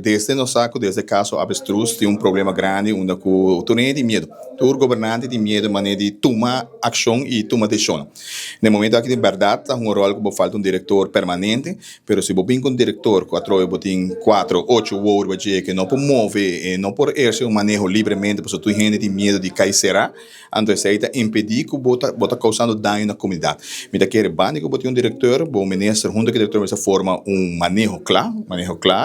desde no saco, desde caso avestruz, tem problema grande, onde o tem de medo. O governante tem medo, maneira de tomar ação e tomar decisão. No momento aqui, de verdade, há rol que falta diretor permanente, mas se você tem diretor, tem 4, 8 horas que não pode mover, não pode exercer manejo livremente, porque tu gente tem medo de cair será, então isso aí impedir que você causando dano na comunidade. Me quer bani que você diretor, o ministro junto com o diretor essa forma manejo claro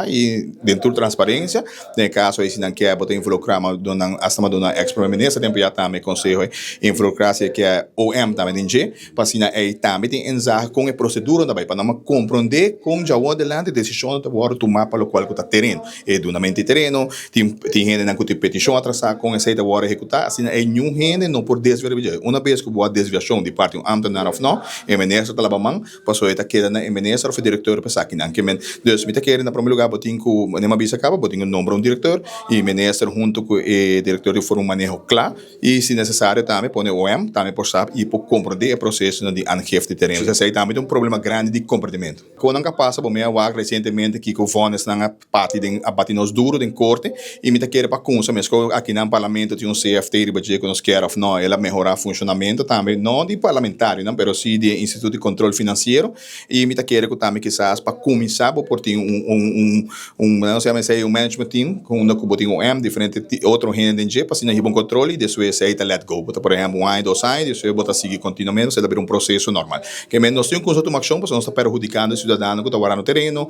e dentro da transparência, no caso aí se não quer botar involucrar, mas hasta uma ex-primeiro-ministro tempo já também conselho involucrar que é OM também tem para assim aí também tem enzar com a procedura também para não compreender com já o adelante decisão da hora tomar para o qual que está terreno é duramente terreno tem gente não que petição atrasar com essa da hora executar assim é nenhum gente não por desviar uma vez que boa desviação de parte ambtenaar of não é ministro da labamang passou aí queda na ministro ou diretor para saque não que men dus me quer na primeiro lugar botin com nenhuma visa acaba botin um nome um diretor e ministro junto com o diretor de for manejo claro e se necessário também põe o OM também por saber e por compreender o processo de angef de terreno isso aí também tem problema grande de comportamento quando não passa por meia vaga recentemente que o Vones na parte de abatinos duro de corte e me quer para consa mas aqui no parlamento tem CFT de budget que nos quer of não ela melhorar funcionamento também não de parlamentário não pero sim de instituto de controle financeiro e me quer que também quizás para começar por ter não sei um management team com um que tem OM diferente outro gente de para assim bom controle e depois aí let go por exemplo ano 2 anos isso botar seguir continuamente se dá um processo normal que menos tem um consulta uma ação para não estar prejudicando o cidadão que está guardando terreno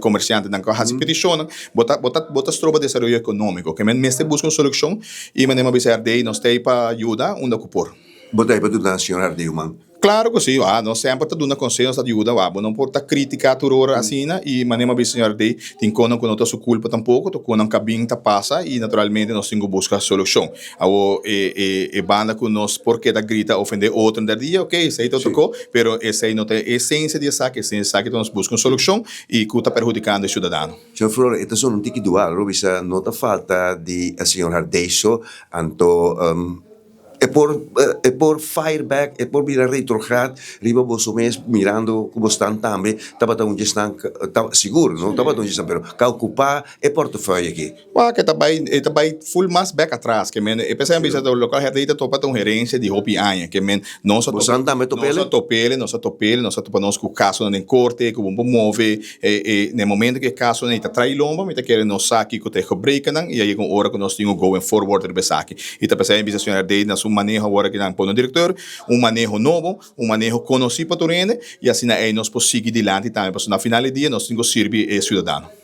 comerciante não que faz petição botar tropa de desenvolvimento econômico que menos busca uma solução e maneira de ser nós tem para ajudar onde ocupar botar para tudo nacional de humano. Claro que sim, nós sempre estamos dando conselho, nós ajuda, não pode criticar tudo assim, e maneira de senhor de tem que não conta sua culpa tampouco, to quando cabinho tá passa e naturalmente nós temos que buscar solução. A banda que nós porque da grita ofender outro no dia, ok, isso aí tocou, pero essa aí não tem essência de saque, nós buscamos solução e que está prejudicando o cidadão. Senhor Flora, então só não tem que doar, Robisa, não tá falta de a senhora Deiso, anto é por fireback, é por virar retrograd, riba você mesmo mirando como estão também, estava tão gestão, seguro, não estava tão gestão, pero que ocupar é portfólio aqui. Que também full mais back atrás, que men, e pensei em do local herdeita topa tão gerência de hopi aia, que men não só topele, nós topamos com o caso na corte, que vamos mover, no momento que o caso nem tá trai lomba, me tá querendo nos saque que te break nan, e aí com hora que nós temos going forward de saque. E tá pensei em bisa senhor herdeita na sua manejo agora que não põe no diretor, manejo novo, manejo conhecido para o e assim aí nós podemos seguir adiante também, porque na final do dia nós temos que servir o cidadão.